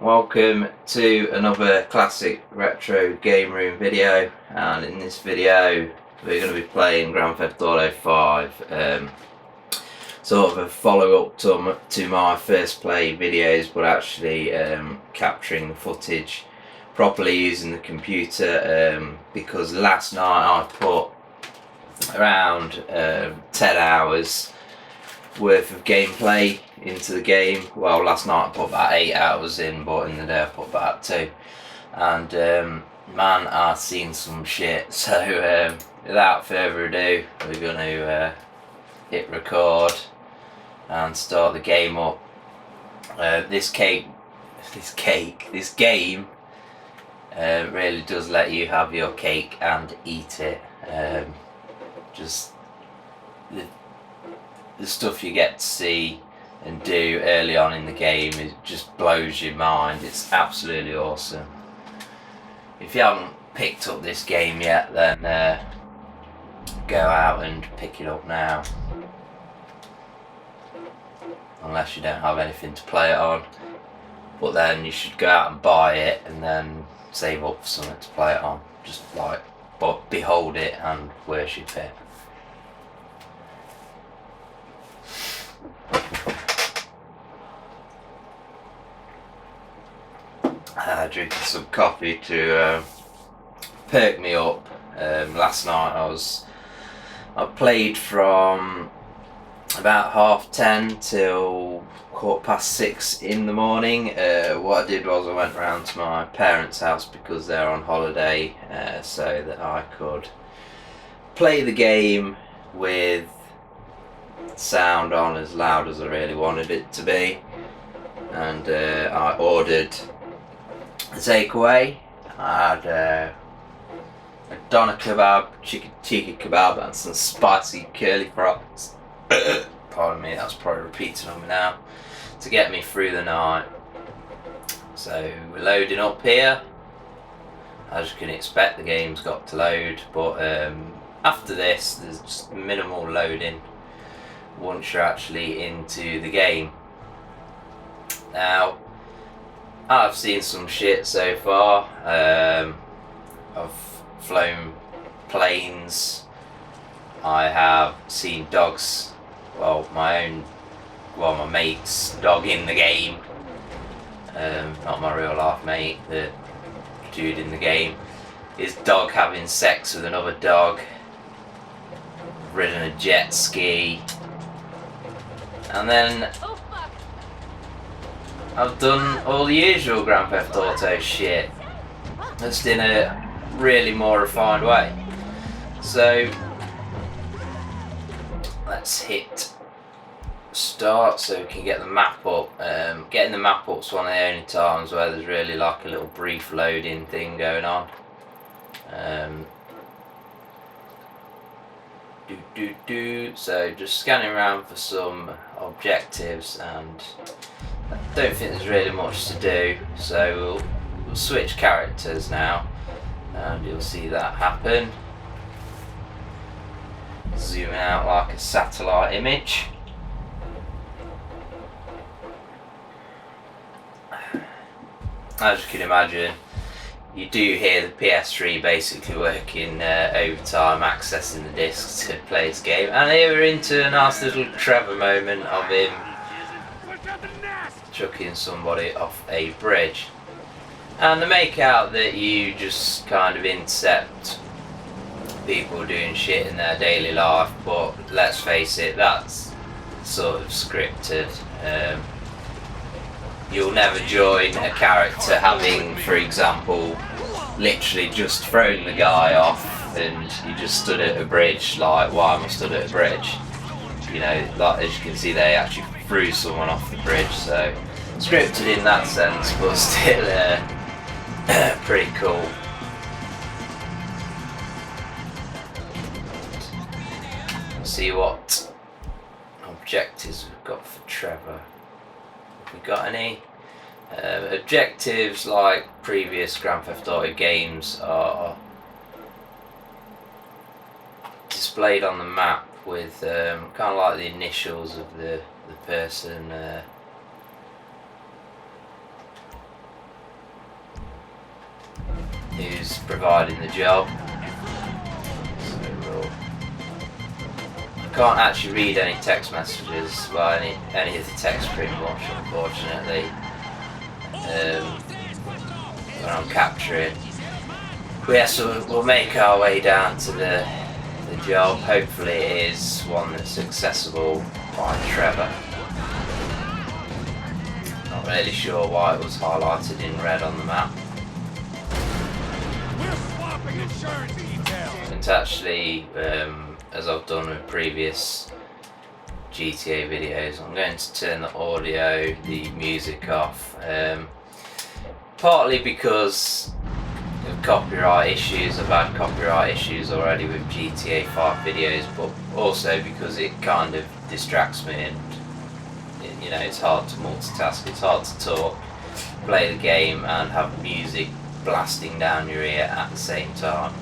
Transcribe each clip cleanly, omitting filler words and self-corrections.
welcome to another classic retro game room video, and in this video we're going to be playing Grand Theft Auto 5, sort of a follow-up to my first play videos, but actually capturing the footage properly using the computer, because last night I put around 10 hours worth of gameplay into the game. Well, last night I put about 8 hours in, but in the day I put about 2, and man, I've seen some shit. So without further ado, we're going to hit record and start the game up. This game really does let you have your cake and eat it. Just the stuff you get to see and do early on in the game, it just blows your mind. It's absolutely awesome. If you haven't picked up this game yet, then go out and pick it up now, unless you don't have anything to play it on, but then you should go out and buy it and then save up for something to play it on. Just like behold it and worship it. Drinking some coffee to perk me up. Last night I played from about 10:30 till 6:15 in the morning. What I did was I went round to my parents' house because they're on holiday, so that I could play the game with sound on as loud as I really wanted it to be. And I ordered a takeaway. I had a doner kebab, chicken tikka kebab, and some spicy curly fries. Pardon me, that's probably repeating on me now, to get me through the night. So we're loading up here. As you can expect, the game's got to load, but after this there's just minimal loading once you're actually into the game. Now, I've seen some shit so far. I've flown planes. I have seen dogs. Well, my mate's dog in the game. Not my real life mate, the dude in the game. His dog having sex with another dog. Ridden a jet ski. And then I've done all the usual Grand Theft Auto shit, just in a really more refined way. So let's hit start so we can get the map up. Getting the map up's one of the only times where there's really like a little brief loading thing going on. So just scanning around for some objectives, and I don't think there's really much to do, so we'll switch characters now and you'll see that happen. Zooming out like a satellite image. As you can imagine, you do hear the PS3 basically working overtime, accessing the discs to play this game. And here we're into a nice little Trevor moment of him chucking somebody off a bridge. And they make out that you just kind of intercept people doing shit in their daily life, but let's face it, that's sort of scripted. You'll never join a character having, for example, literally just thrown the guy off and you just stood at a bridge. Like, why am I stood at a bridge? You know, like, as you can see, they actually threw someone off the bridge, so scripted in that sense, but still pretty cool. Let's see what objectives we've got for Trevor. Have we got any? Objectives, like previous Grand Theft Auto games, are displayed on the map with kind of like the initials of the person who's providing the job. So I can't actually read any text messages, well, any of the text pretty much, unfortunately, when I'm capturing. But yeah, so we'll make our way down to the job. Hopefully it is one that's accessible by Trevor. Not really sure why it was highlighted in red on the map. It's actually, as I've done with previous GTA videos, I'm going to turn the audio, the music off, partly because of copyright issues. I've had copyright issues already with GTA 5 videos, but also because it kind of distracts me, and you know, it's hard to multitask. It's hard to talk, play the game and have music blasting down your ear at the same time.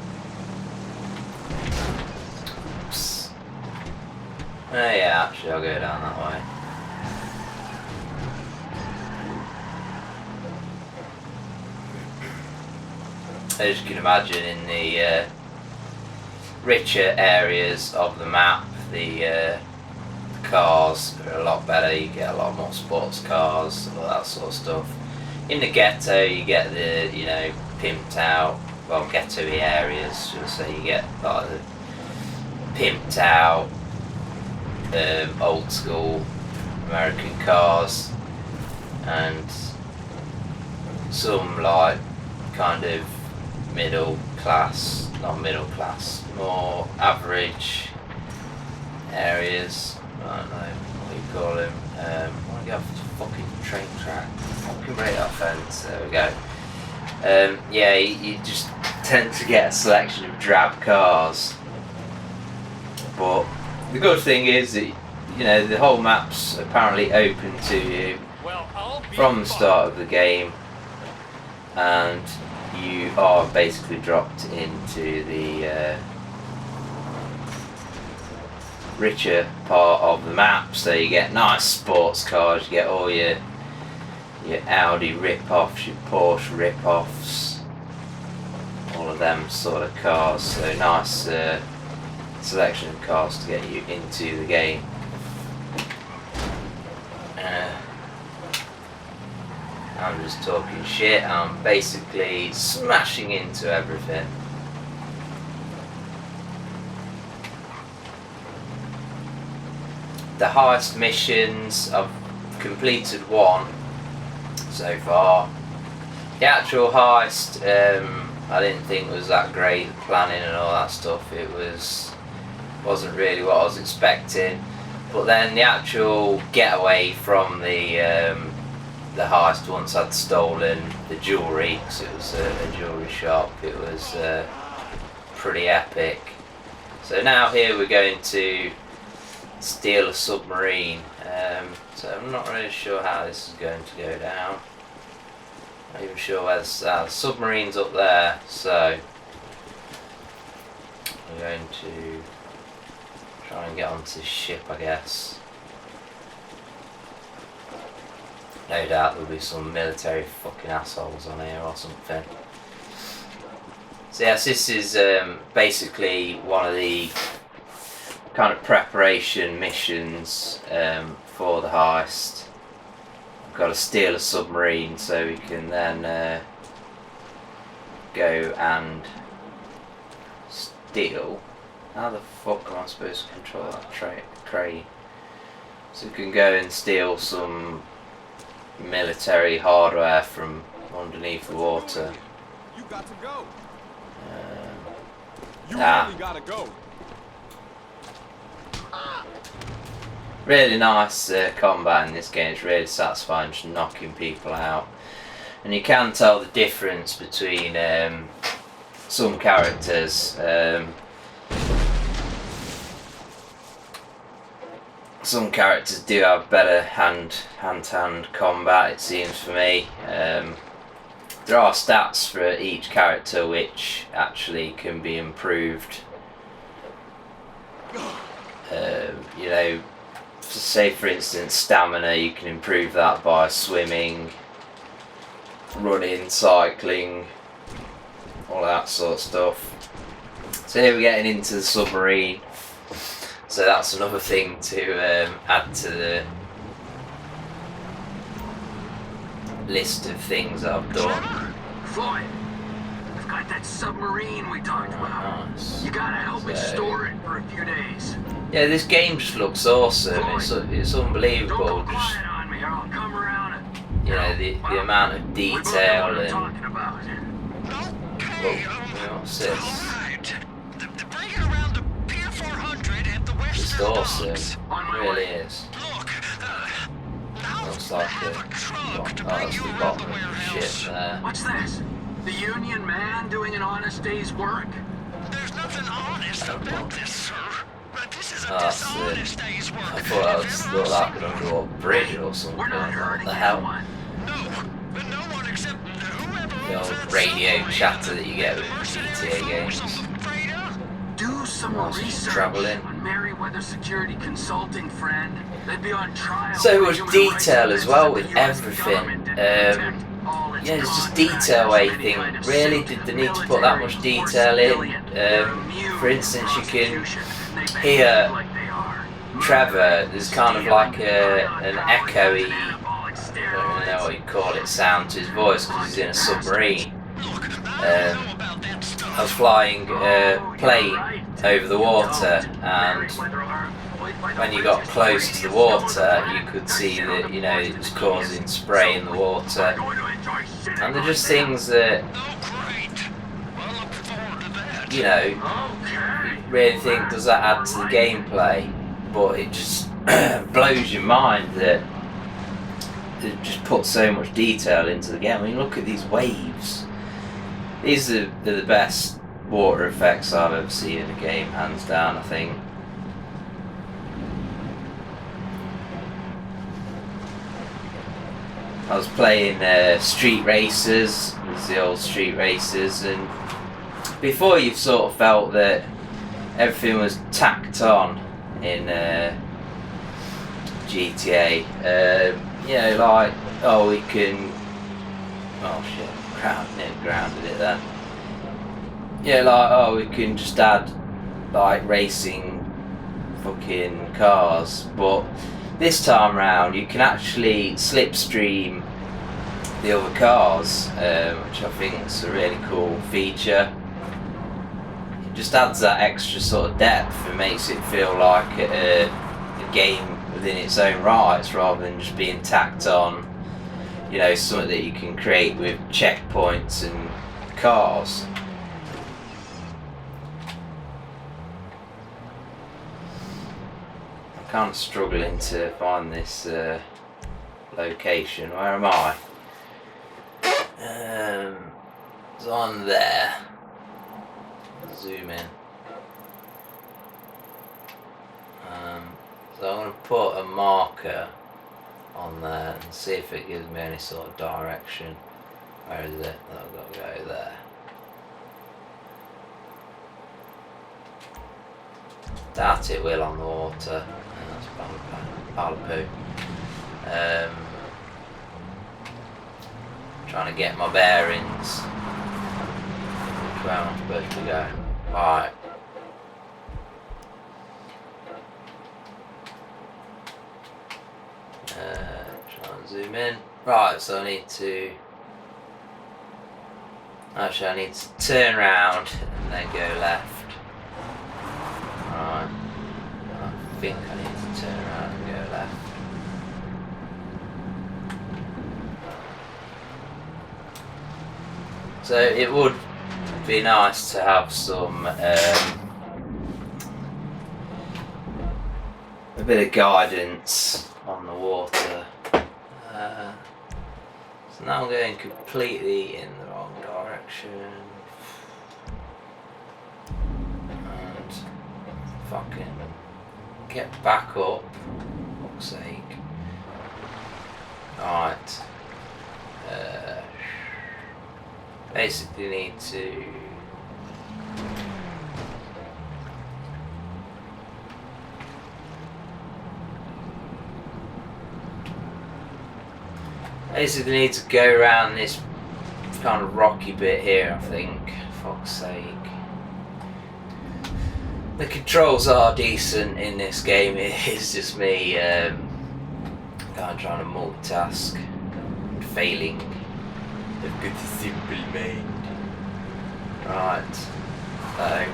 Oops. Oh yeah, actually I'll go down that way. As you can imagine, in the richer areas of the map, the cars are a lot better. You get a lot more sports cars, all that sort of stuff. In the ghetto, you get the, you know, pimped out, well, ghetto-y areas, should I say. You get like the pimped out, old school American cars, and some like kind of middle class, not middle class, more average areas. I don't know what you call them. I want to get off the fucking train track. Fucking right off fence. There we go. Yeah, you just tend to get a selection of drab cars. But the good thing is that, you know, the whole map's apparently open to you from the start of the game, and you are basically dropped into the richer part of the map. So you get nice sports cars, you get all your Audi rip-offs, your Porsche rip-offs, all of them sort of cars. So nice selection of cars to get you into the game. I'm just talking shit. I'm basically smashing into everything. The heist missions, I've completed one so far. The actual heist, I didn't think was that great. The planning and all that stuff, it wasn't really what I was expecting. But then the actual getaway from the heist, once I'd stolen the jewellery, because it was a jewellery shop, it was pretty epic. So now here we're going to steal a submarine. So I'm not really sure how this is going to go down. Not even sure where the submarine's up there, so we're going to try and get onto the ship, I guess. No doubt there'll be some military fucking assholes on here or something. So yes, this is basically one of the kind of preparation missions for the heist. I've got to steal a submarine so we can then go and steal. How the fuck am I supposed to control that crane? So we can go and steal some military hardware from underneath the water. You got to go. Really gotta go. Really nice combat in this game. It's really satisfying, just knocking people out, and you can tell the difference between some characters. Some characters do have better hand-to-hand combat, it seems for me. There are stats for each character which actually can be improved. You know, say for instance stamina, you can improve that by swimming, running, cycling, that sort of stuff. So here we're getting into the submarine. So that's another thing to add to the list of things that I've done. Floyd, I've got that submarine we talked about. Nice. You gotta help me store it for a few days. Yeah, this game just looks awesome. It's unbelievable. Don't go Just, quiet on me or I'll come around and... you know, the amount of detail what I'm and talking about. what's this? Alright. Bring it around to Pier 400 at the west Just end of the awesome. docks. It really is. Look, now Looks like have a a truck to oh, bring that's you the around bottom the of the warehouse. ship there. What's this? The union man doing an honest day's work? There's nothing honest about this, sir. But this is a That's it. dishonest day's work. I thought that was If looked ever like an underwater bridge or something. We're not What hurting the hell? anyone. No, but no one except whoever The owns old that radio submarine. chatter that you get with Mercenary GTA games. force, I'm afraid of. Do some Whilst you're research travelling. on Merriweather Security Consulting, friend. They'd be on trial. So for much human detail rights as well offenses with that the US everything. government didn't protect all its Yeah, it's just contractors. detail where you Many think, kind of really, suit did in they the need to put that much military or detail in? civilian. They're immune For instance, from you can prosecution. They behave hear like they are. Trevor, there's kind of like an echoey, Anabolic I don't know steroids. what you call it, sound to his voice because he's in a submarine. Look, I don't know about that stuff. I was flying a Oh, plane you're right. over the You water, don't. and Merriweather are employed by the when you got British close to the Radius water, Zone. you could see They're that, you know, it was causing spray in the I'm water. going to enjoy sitting And they're just right now. things that, Oh, great. Well, I look forward to that. you know, Okay. really think, does that add to the gameplay? But it just blows your mind that it just puts so much detail into the game. I mean, look at these waves. These are the best water effects I've ever seen in a game, hands down, I think. I was playing Street Racers, it was the old Street Racers, and before you sort of felt that everything was tacked on in GTA. You know, like, oh, we can. Oh shit, grounded it then. Yeah, like, oh, we can just add like racing fucking cars, but this time round you can actually slipstream the other cars, which I think is a really cool feature. It just adds that extra sort of depth and makes it feel like a game within its own rights rather than just being tacked on, you know, something that you can create with checkpoints and cars. I'm kind of struggling to find this location. Where am I? It's on there. Zoom in. So I'm going to put a marker on there and see if it gives me any sort of direction. Where is it? Oh, I've got to go there. Doubt it will on the water. And that's pile of poo. Trying to get my bearings. Where am I supposed to go? Right. Try and zoom in. Right, so I need to. Actually, I need to turn around and then go left. Right. I think I need to turn around and go left. So it would be nice to have some a bit of guidance on the water. So now I'm going completely in the wrong direction. And fucking get back up, for fuck's sake. Right. Basically need to go around this kind of rocky bit here, I think, fuck's sake. The controls are decent in this game. It is just me kind of trying to multitask and failing. I've got a simple mind. Right. So.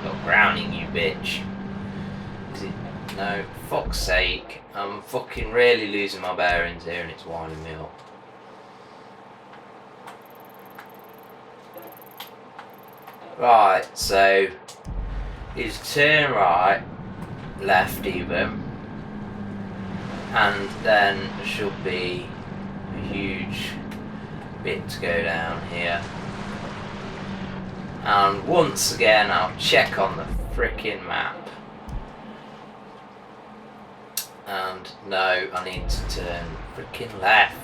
Not browning, you bitch. Is it? No. Fuck's sake. I'm fucking really losing my bearings here and it's winding me up. Right, so is turn right, left even, and then there should be a huge bit to go down here. And once again I'll check on the frickin' map. And no, I need to turn frickin' left.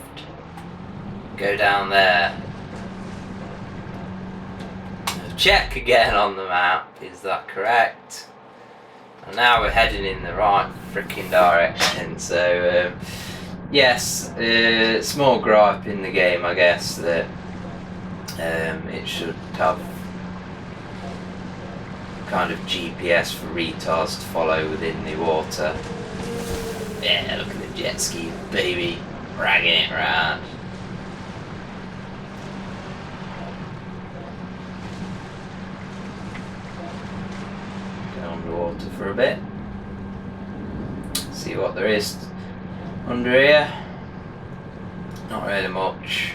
Go down there. Check again on the map, is that correct? And now we're heading in the right freaking direction, so yes, small gripe in the game I guess that it should have kind of GPS for retards to follow within the water. Yeah, look at the jet ski baby, dragging it around. Water for a bit, see what there is under here. Not really much.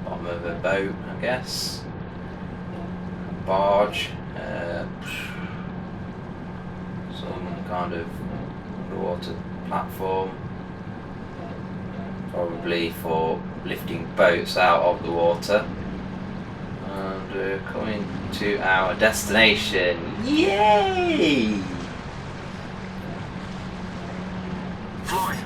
Bottom of a boat, I guess. Barge, some kind of underwater platform, probably for lifting boats out of the water. And we're coming to our destination. Yay! Floyd,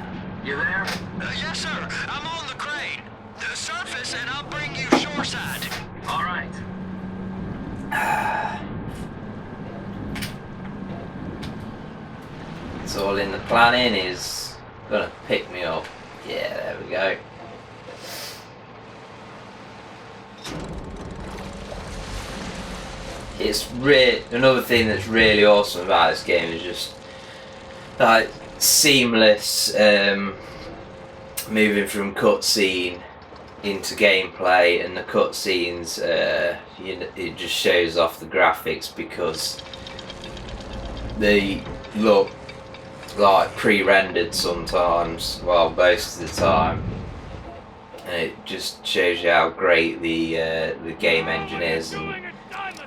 you there? Yes, sir. I'm on the crane. The surface, and I'll bring you shoreside. All right. It's all in the planning. Is gonna pick me up. Yeah, there we go. It's another thing that's really awesome about this game is just like seamless moving from cutscene into gameplay, and the cutscenes it just shows off the graphics because they look like pre-rendered sometimes, well most of the time, and it just shows you how great the game engine is, and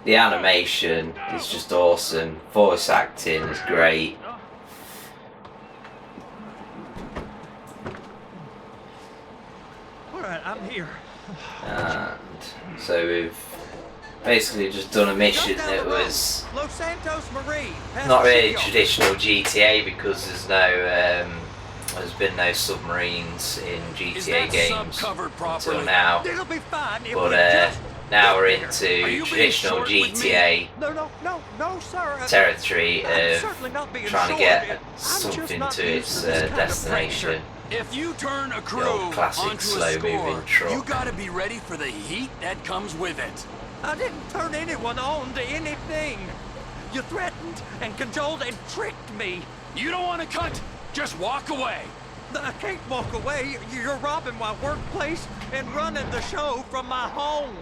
the animation is just awesome. Voice acting is great. Alright, I'm here. And so we've basically just done a mission that was Los Santos Marine. not really traditional GTA because there's been no submarines in GTA games until now. It'll be fine if we But just... now we're Are into you being traditional short with me? GTA No, sir. territory I'm of certainly not being trying to short. get I'm just something not to used its this kind of destination. If you turn a crew The old classic onto a slow-moving score, truck. you gotta be ready for the heat that comes with it. I didn't turn anyone on to anything. You threatened and cajoled and tricked me. You don't want to cut? Just walk away. I can't walk away. You're robbing my workplace and running the show from my home.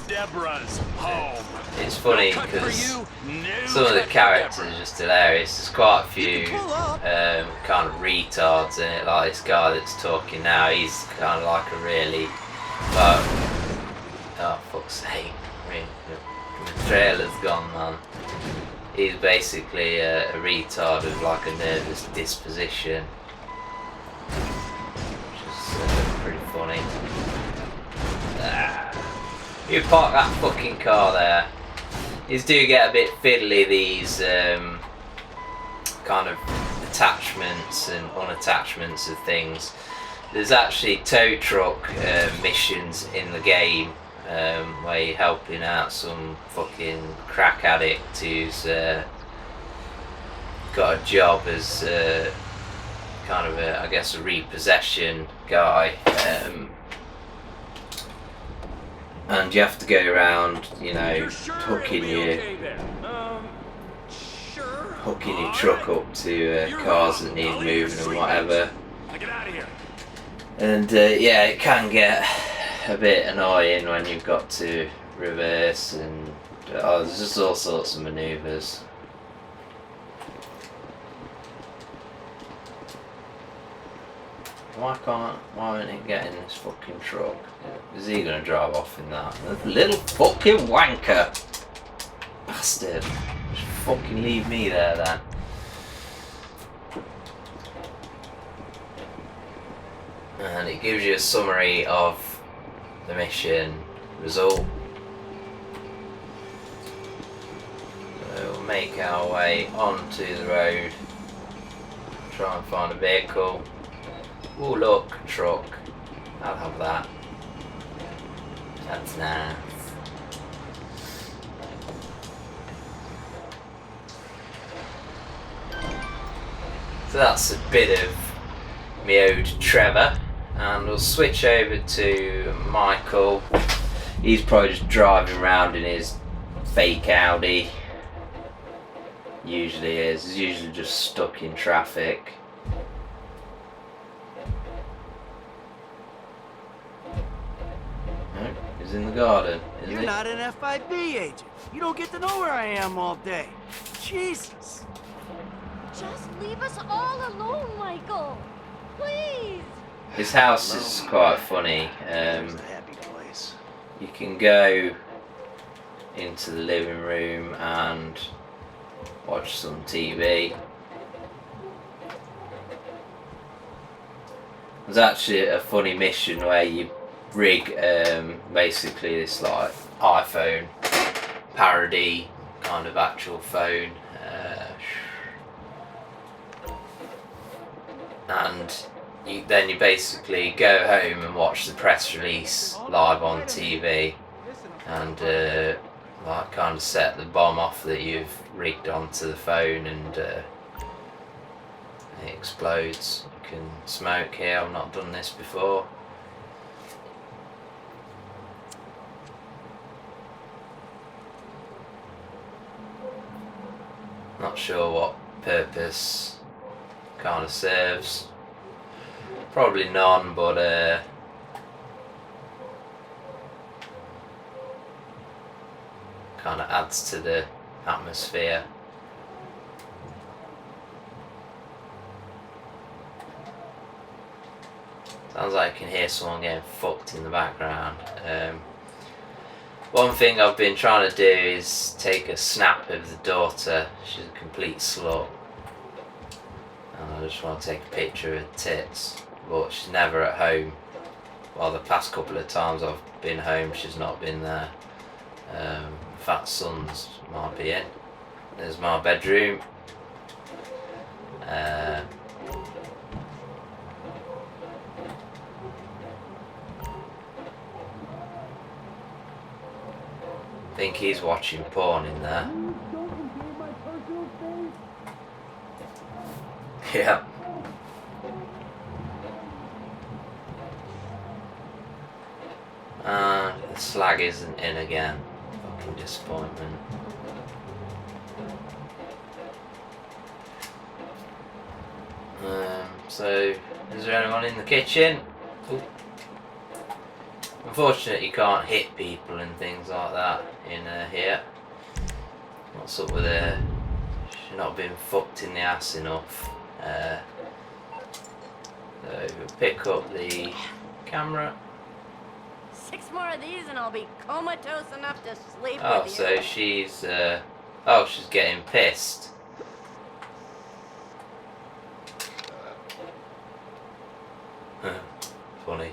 Deborah's home. It's funny No cut for because you, no some of the cut for characters Deborah. are just hilarious. There's quite a few You can pull up. kind of retards in it, like this guy that's talking now. He's kind of like a really, well, oh fuck's sake, the trailer's gone, man. He's basically a retard with like a nervous disposition, which is pretty funny. You park that fucking car there. These do get a bit fiddly, these kind of attachments and unattachments of things. There's actually tow truck missions in the game where you're helping out some fucking crack addict who's got a job as kind of a, I guess, a repossession guy. and you have to go around, you know, You're sure hooking it'll be your okay then? Sure. hooking your truck up to You're cars wrong. that need I'll leave you moving and street whatever. Now get out of here. And yeah, it can get a bit annoying when you've got to reverse and there's just all sorts of manoeuvres. Why aren't it getting this fucking truck? Is he gonna drive off in that? Little fucking wanker! Bastard! Just fucking leave me there then. And it gives you a summary of the mission result. So we'll make our way onto the road, try and find a vehicle. Oh look, truck. I'll have that. That's nice. So that's a bit of me ode to Trevor, and we'll switch over to Michael. He's probably just driving around in his fake Audi. Usually is. He's usually just stuck in traffic. No, he's in the garden, isn't You're he? not an FIB agent. You don't get to know where I am all day. Jesus. Just leave us all alone, Michael. Please. His house is quite funny. There's the happy place. You can go into the living room and watch some TV. There's actually a funny mission where you rig basically this like iPhone parody kind of actual phone, and then you basically go home and watch the press release live on TV, and like kind of set the bomb off that you've rigged onto the phone, and it explodes. You can smoke here. I've not done this before. Not sure what purpose kind of serves. Probably none, but kind of adds to the atmosphere. Sounds like I can hear someone getting fucked in the background. One thing I've been trying to do is take a snap of the daughter. She's a complete slut. And I just want to take a picture of her tits. But she's never at home. Well, the past couple of times I've been home, she's not been there. Fat Sons might be in. There's my bedroom. I think he's watching porn in there. Yeah. And the slag isn't in again. Fucking disappointment. So, is there anyone in the kitchen? Ooh. Unfortunately, you can't hit people and things like that in here. What's up with her? She's not been fucked in the ass enough. So we'll pick up the camera. 6 more of these and I'll be comatose enough to sleep Oh, with you. so she's she's getting pissed. Funny.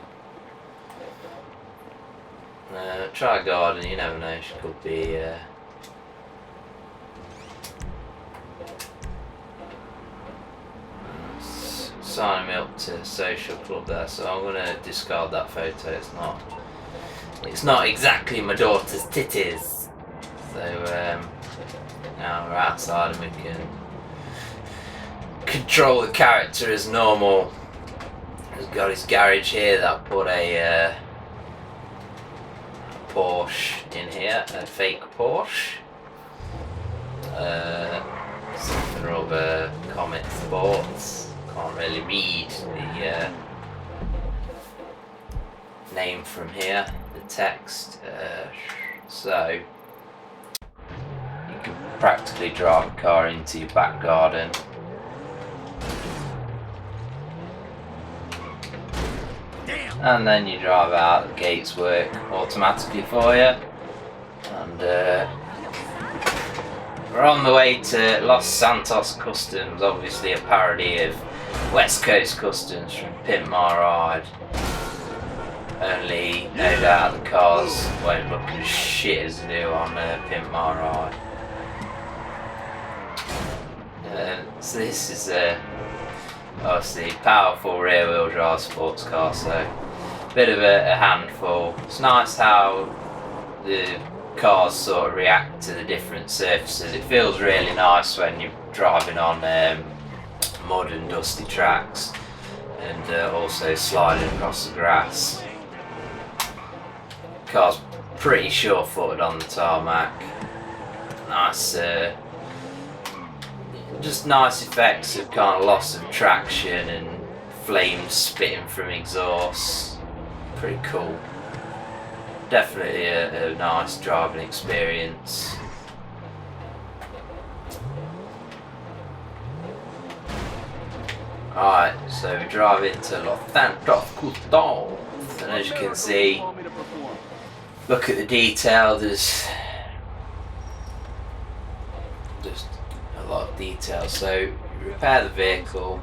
Try a garden, you never know, she could be signing me up to social club there, so I'm gonna discard that photo. It's not exactly my daughter's titties. So now we're outside and we can control the character as normal. He's got his garage here that I put a in here, a fake Porsche. Something or other Comet Sports. Can't really read the name from here, the text. So you can practically drive a car into your back garden. And then you drive out, the gates work automatically for you. And we're on the way to Los Santos Customs, obviously a parody of West Coast Customs from Pimp My Ride. Only, no doubt, the cars won't look as shit as they do on Pimp My Ride. So this is obviously powerful rear wheel drive sports car, so bit of a handful. It's nice how the cars sort of react to the different surfaces. It feels really nice when you're driving on mud and dusty tracks, and also sliding across the grass. Car's pretty sure-footed on the tarmac. Nice, just nice effects of kind of loss of traction and flames spitting from exhaust. Pretty cool. Definitely a nice driving experience. Alright, so we drive into Los Santos Customs, and as you can see, look at the detail, there's just a lot of detail. So you repair the vehicle,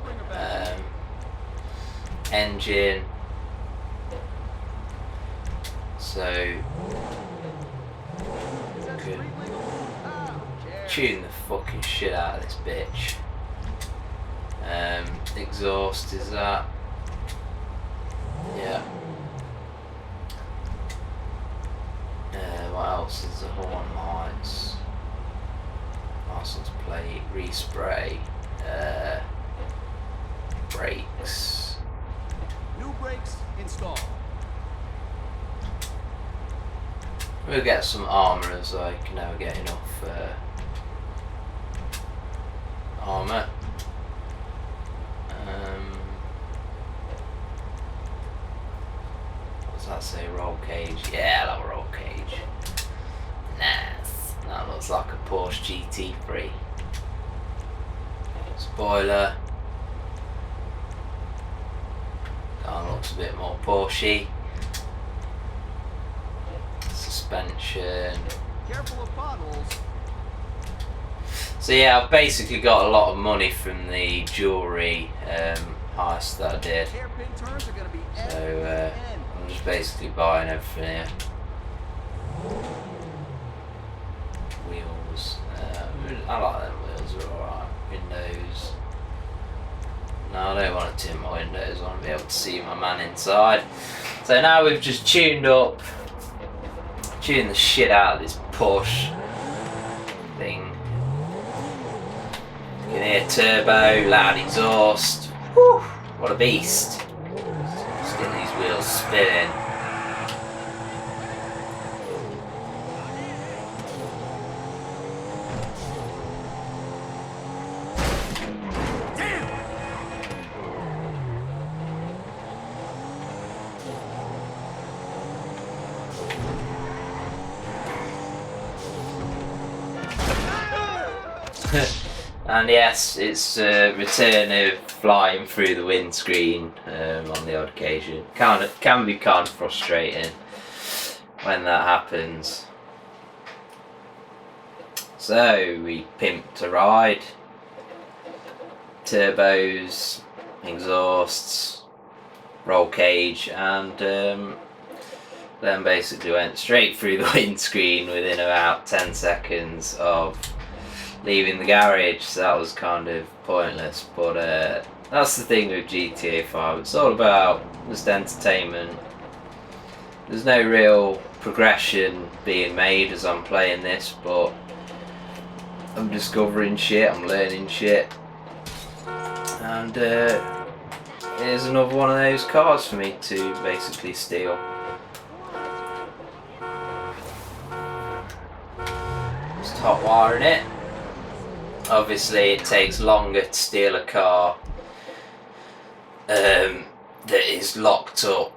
engine. So could tune the fucking shit out of this bitch. Exhaust is that? Yeah. What else is the horn lights? License plate, respray, brakes. New brakes installed. We'll get some armour as I can never get enough armour. What's that say? Roll cage. Yeah, I love roll cage. Nice. That looks like a Porsche GT3. Spoiler. That looks a bit more Porsche. Suspension. Careful of potholes. So yeah, I've basically got a lot of money from the jewellery heist that I did. So I'm just basically buying everything here. Wheels. I like them wheels, they're alright. Windows. No, I don't want to tint my windows, I want to be able to see my man inside. So now we've just tuned the shit out of this Porsche thing. You can hear turbo, loud exhaust. Whew, what a beast. Let's get these wheels spinning. And yes, it's a return of flying through the windscreen on the odd occasion. Can be kind of frustrating when that happens. So we pimped a ride. Turbos, exhausts, roll cage, and then basically went straight through the windscreen within about 10 seconds of leaving the garage. So that was kind of pointless, but that's the thing with GTA 5, it's all about just entertainment. There's no real progression being made as I'm playing this, but I'm discovering shit, I'm learning shit, and here's another one of those cars for me to basically steal. hot wiring it. Obviously it takes longer to steal a car that is locked up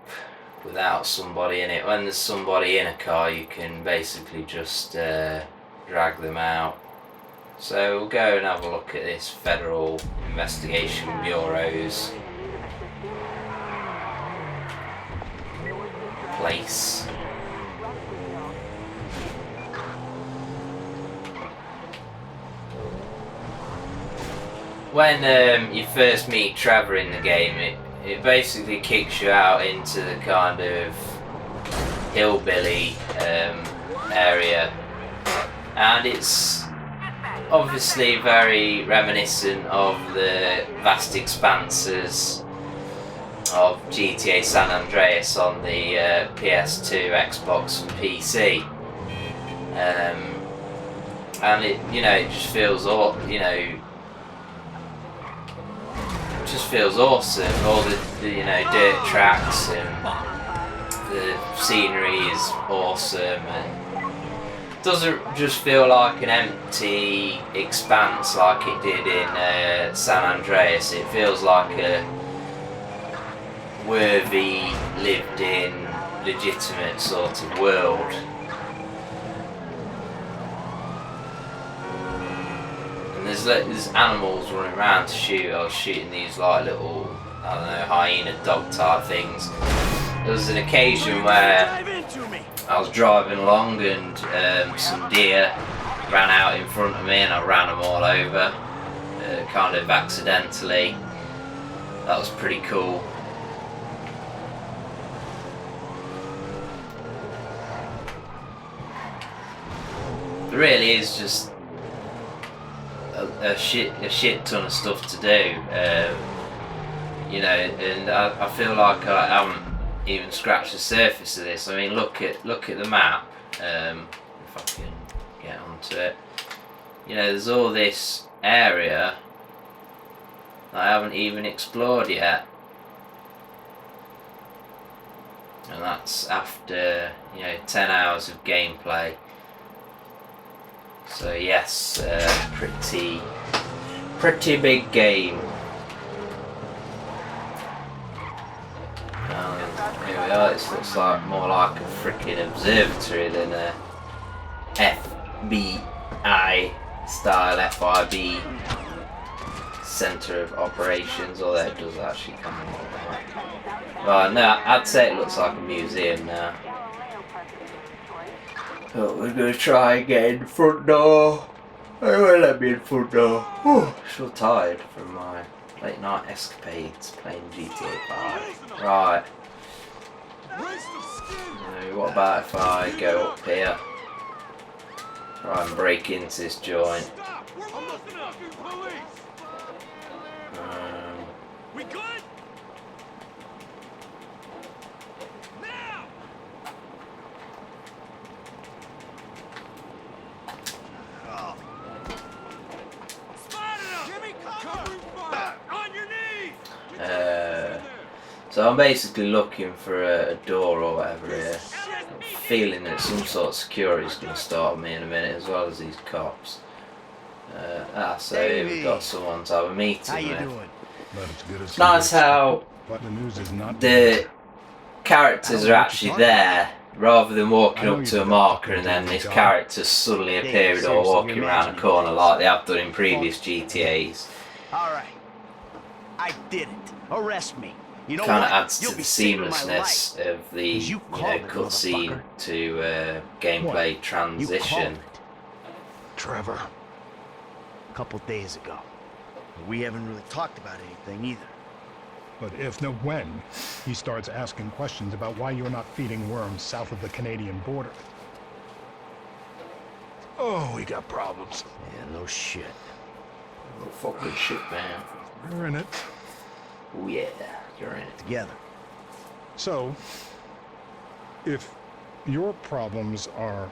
without somebody in it. When there's somebody in a car, you can basically just drag them out. So we'll go and have a look at this Federal Investigation Bureau's place. When you first meet Trevor in the game, it basically kicks you out into the kind of hillbilly area, and it's obviously very reminiscent of the vast expanses of GTA San Andreas on the PS2, Xbox and PC. And it, it just feels, just feels awesome. All the dirt tracks, and the scenery is awesome, and it doesn't just feel like an empty expanse like it did in San Andreas. It feels like a worthy, lived in, legitimate sort of world. There's animals running around to shoot. I was shooting these like little, I don't know, hyena dog type things. There was an occasion where I was driving along and some deer ran out in front of me and I ran them all over, kind of accidentally. That was pretty cool. There really is just a shit ton of stuff to do, and I feel like I haven't even scratched the surface of this. I mean, look at the map. If I can get onto it, there's all this area that I haven't even explored yet, and that's after 10 hours of gameplay. So yes, pretty big game. Here we are. This looks like more like a freaking observatory than a FBI style FIB centre of operations. Although it does actually come in like that. Right, no, I'd say it looks like a museum now. But we're going to try and get in the front door. They won't let me in the front door. Oh, so tired from my late night escapades playing GTA 5. Right. So what about if I go up here? Try and break into this joint. We good? So I'm basically looking for a door or whatever here. I'm feeling that some sort of security is going to start me in a minute, as well as these cops. So here we've got someone to have a meeting with. It's nice how the characters are actually there, rather than walking up to a marker and then this character suddenly appearing or walking around a corner like they have done in previous GTAs. Alright. I did it. Arrest me. You know Kind of what? adds to the seamlessness of the cutscene to gameplay transition. Trevor. A couple days ago. But we haven't really talked about anything either. But if, no when, he starts asking questions about why you're not feeding worms south of the Canadian border. Oh, we got problems. Yeah, no shit. Oh, fucking shit, man. We're in it. Oh yeah, you're in it. Together. So, if your problems are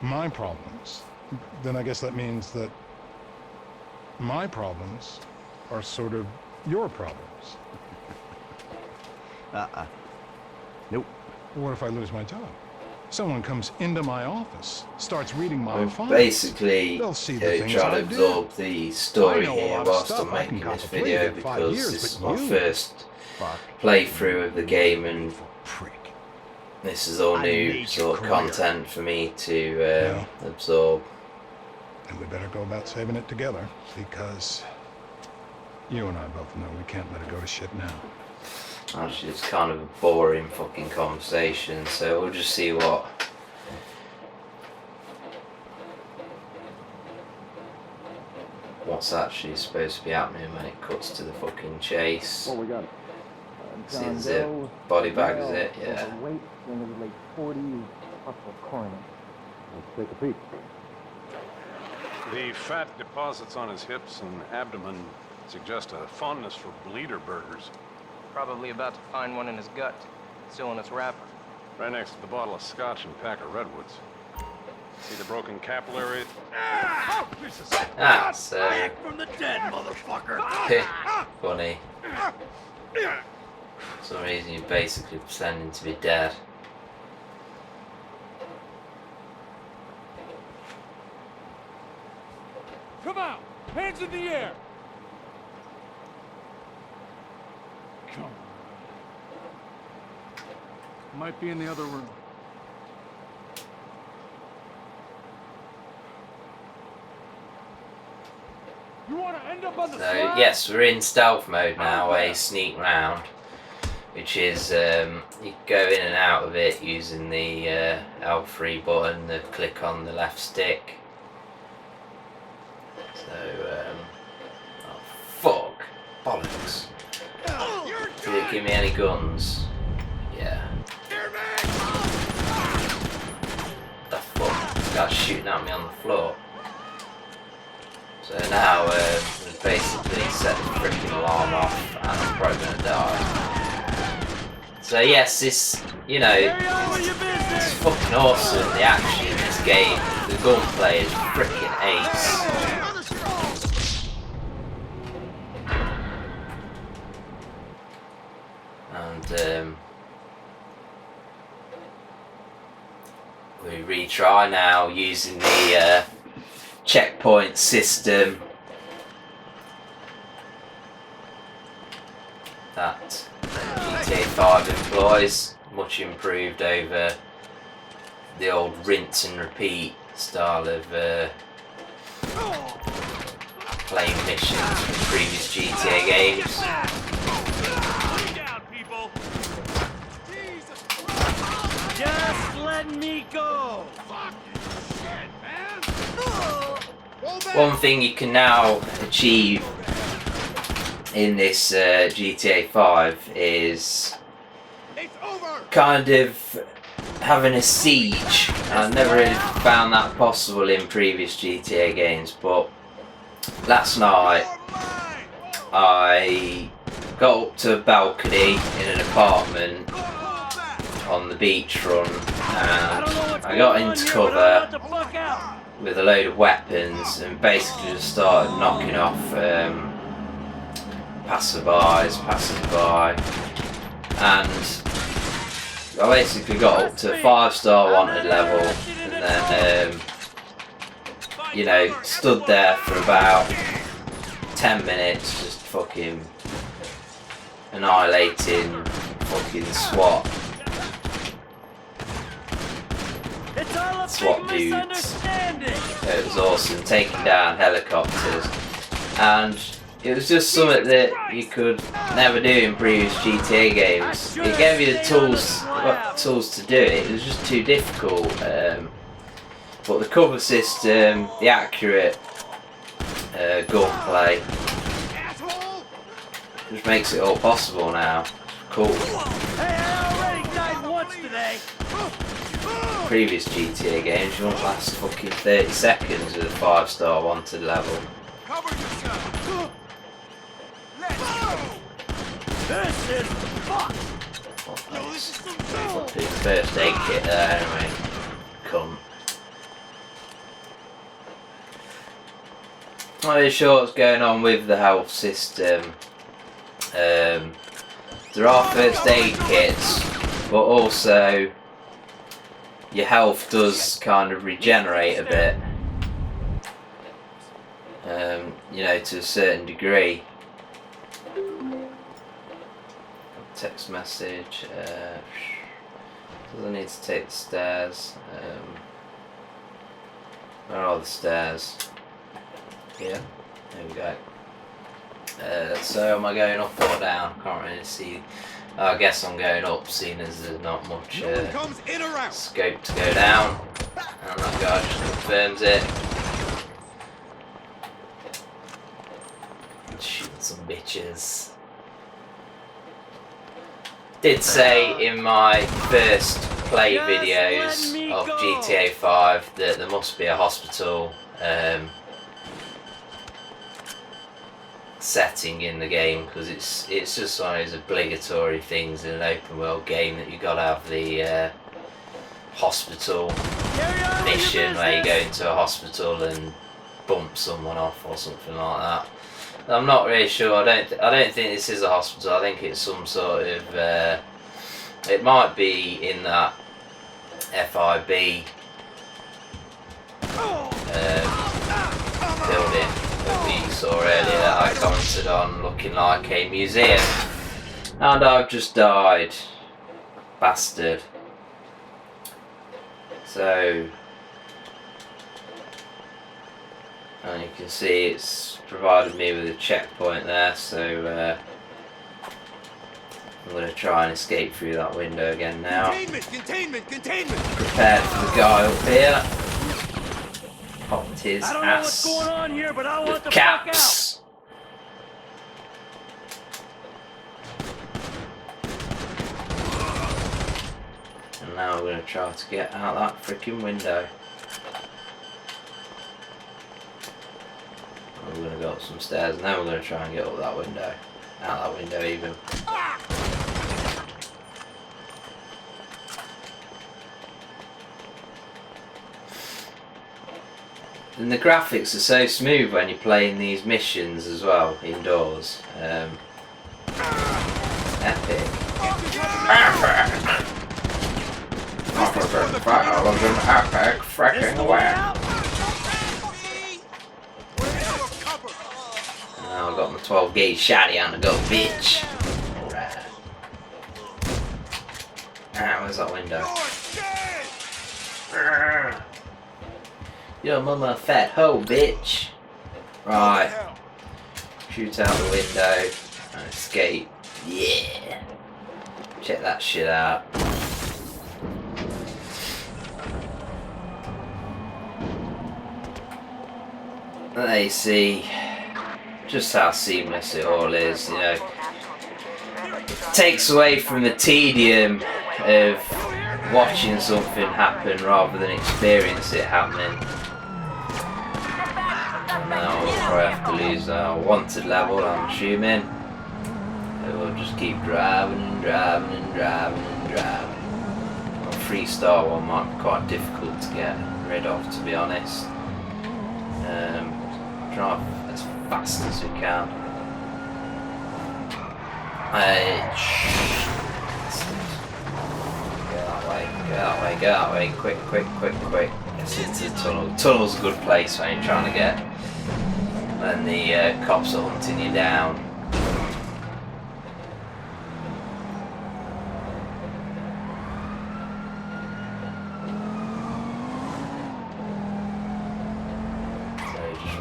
my problems, then I guess that means that my problems are sort of your problems. Nope. What if I lose my job? Someone comes into my office, starts reading my I'm files. basically They'll see the things trying to I absorb do. the story I know a here lot of whilst stuff. I'm I can making this cop a plea video to 5 because years, this is but my you- first Fuck. playthrough of the game, and Prick. this is all I new made sort of your career. content for me to Yeah. absorb. And we better go about saving it together, because you and I both know we can't let it go to shit now. Actually, it's kind of a boring fucking conversation, so we'll just see what's actually supposed to be happening when it cuts to the fucking chase. Well, we got See, is it body bag, is it? Yeah. Weight in his late 40s, possible coroner. Let's take a peek. The fat deposits on his hips and abdomen suggest a fondness for bleeder burgers. Probably about to find one in his gut, still in its wrapper. Right next to the bottle of scotch and pack of redwoods. See the broken capillary? Ah, so Back from the dead, motherfucker! funny. For some reason, you're basically pretending to be dead. Come out! Hands in the air! Come on. Might be in the other room. You want to end up on the So slab? yes, we're in stealth mode now, where you sneak round, which is you go in and out of it using the L3 button, the click on the left stick. So oh fuck, bollocks! Did it give me any guns? Yeah. The fuck? This guy's shooting at me on the floor. So now we've basically set the freaking alarm off, and I'm probably gonna die. So yes, this, you know, it's fucking awesome, the action in this game. The gunplay is freaking ace. And we retry now using the checkpoint system that GTA 5 employs, much improved over the old rinse and repeat style of playing missions from previous GTA games. Just let me go! One thing you can now achieve in this GTA 5 is kind of having a siege. I've never really found that possible in previous GTA games, but last night I got up to a balcony in an apartment on the beachfront, and I got into cover with a load of weapons and basically just started knocking off passerby, and I basically got up to 5-star wanted level, and then you know, stood there for about 10 minutes just fucking annihilating fucking SWAT dudes. It was awesome, taking down helicopters, and it was just something that you could never do in previous GTA games. It gave you the tools to do it. It was just too difficult. But the cover system, the accurate gunplay, just makes it all possible now. Cool. Previous GTA games, you won't last fucking 30 seconds with a 5-star wanted level. Cover yourself! Let's go! This is fucked! Fucking first aid kit there anyway. Cunt. Not really sure what's going on with the health system. There are first aid kits, but also your health does kind of regenerate a bit. You know, to a certain degree. Text message. Does I need to take the stairs? Where are the stairs? Here. There we go. So am I going up or down? Can't really see. I guess I'm going up, seeing as there's not much scope to go down. And that guy just confirms it. Shoot some bitches. Did say in my first play videos of GTA 5 that there must be a hospital setting in the game, because it's just one of those obligatory things in an open world game that you gotta have the hospital mission where you go into a hospital and bump someone off or something like that. I'm not really sure. I don't think this is a hospital. I think it's some sort of it might be in that FIB building that we saw earlier that I commented on, looking like a museum. And I've just died. Bastard. So, and you can see it's provided me with a checkpoint there, so I'm going to try and escape through that window again now. Containment! Prepared for the guy up here. Popped his I don't know what's going on here, but I want the fuck out. And now we're going to try to get out that freaking window. We're going to go up some stairs and then we're going to try and get up that window. Out that window even. And the graphics are so smooth when you're playing these missions as well, indoors. Epic. Epic freaking away. Now I've got my 12 gauge shotty on the go, bitch. Right. Ah, where's that window? Yo, mama, fat hoe, bitch. Right. Shoot out the window and escape. Yeah. Check that shit out. There you see just how seamless it all is, you know. Takes away from the tedium of watching something happen rather than experience it happening. And now we'll probably have to lose our wanted level, I'm assuming. And we'll just keep driving and driving and driving and driving. A 3-star one might be quite difficult to get rid of, to be honest. Drive as fast as we can. Go that way, quick. Get into the tunnel. Tunnel's a good place when you're trying to get, when the cops are hunting you down.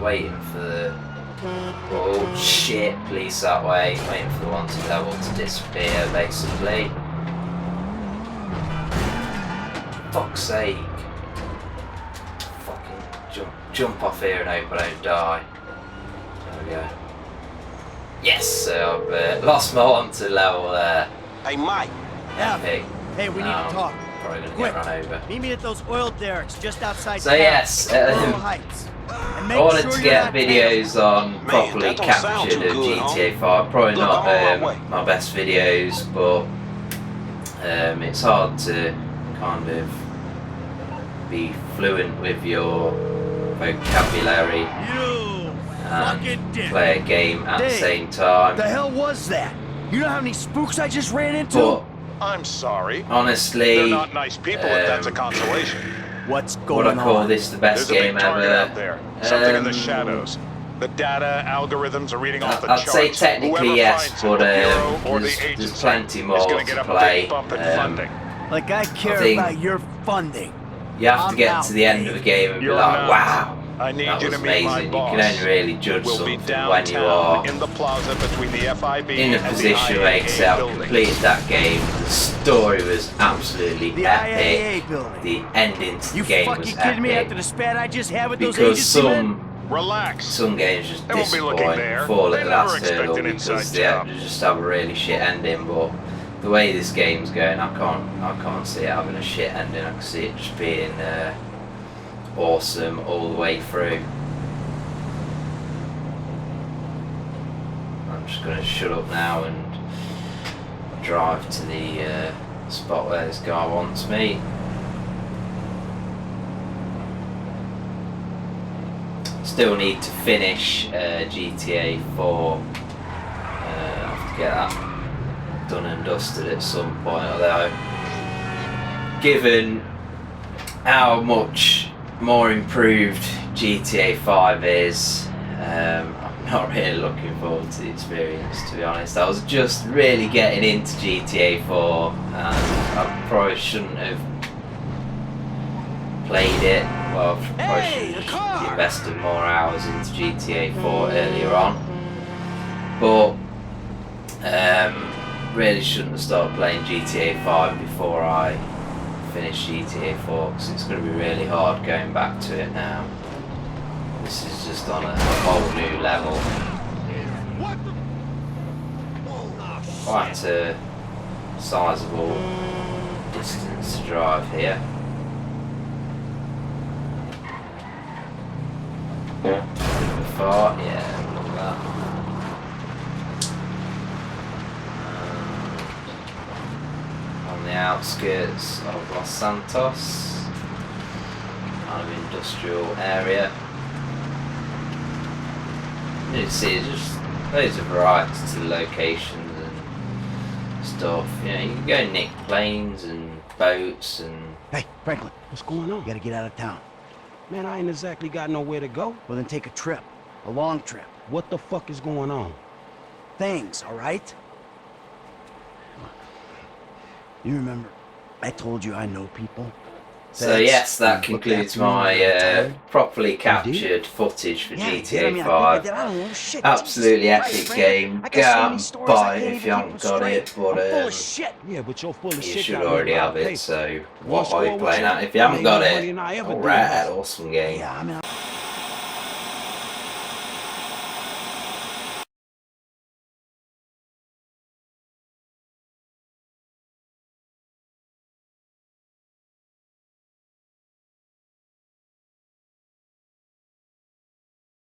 Waiting for the oh shit police that way, waiting for the wanted level to disappear basically. Fuck's sake. Fucking jump off here and hope I don't die. There we go. Yes, so I've lost my wanted level there. Hey, Mike. Epic. Hey, we need to talk. Probably gonna Quick. get run over. Meet me at those oil derricks just outside So yes, Heights. I wanted to get videos on properly captured of GTA 5. Probably not my best videos, but it's hard to kind of be fluent with your vocabulary and play a game at the same time. The hell was that? You know how many spooks I just ran into? But I'm sorry. honestly, They're not nice people, if that's a consolation. What's would going I call on? this the best There's a game big target ever? out there. Something in the shadows. The data algorithms are reading off the I'd charts. say technically Whoever yes, finds but it, the Bureau or the there's agency, plenty is more gonna to get up a play. big bump in funding. Like I care think- about your funding. You have to I'm get out, to the end of Dave. the game and be You're like, not. wow, I need that you was to meet my amazing. You boss. can only really judge We'll be something when you are downtown in the plaza between the FIB in a and position the where IAA Excel building. completed that game. The story was absolutely The epic. IAA building. The ending to the You game fucking was kidding me after epic. the spat I just had with those Because agency men? Relax. some games just They won't be looking disappoint, there. fall They at the never last expect hurdle an because inside they job. just have a really shit ending. But the way this game's going, I can't see it having a shit ending. I can see it just being awesome all the way through. I'm just going to shut up now and drive to the spot where this guy wants me. Still need to finish GTA 4. I have to get that done and dusted at some point, although given how much more improved GTA 5 is, I'm not really looking forward to the experience, to be honest. I was just really getting into GTA 4 and I probably shouldn't have played it. Well, I probably should have invested more hours into GTA 4 earlier on. But really shouldn't have started playing GTA 5 before I finish GTA 4 because it's going to be really hard going back to it now. This is just on a whole new level. Quite a sizable distance to drive here. Far, yeah, look at that. On the outskirts of Los Santos, kind of industrial area. You see, just loads of variety to the locations and stuff. You know, you can go nick planes and boats and. Hey, Franklin, What's going on? you gotta get out of town. Man, I ain't exactly got nowhere to go. Well, then take a trip. A long trip. What the fuck is going on? Things, all right? You remember, I told you I know people? So Thanks. yes, that Look concludes after me when my I'm tired. properly captured footage for Yeah, GTA I mean, 5. I don't know, shit. Absolutely Jesus epic Christ, game. man. I Go got so out many and stories, I buy can't it if even you keep haven't them got straight. it, but I'm full of shit. Yeah, but you're full of you shit. should got me already a lot have of it. paper. So One what are score you with playing you, at? If you haven't ain't got no it, money than I ever did. alright, awesome game. Yeah, I mean,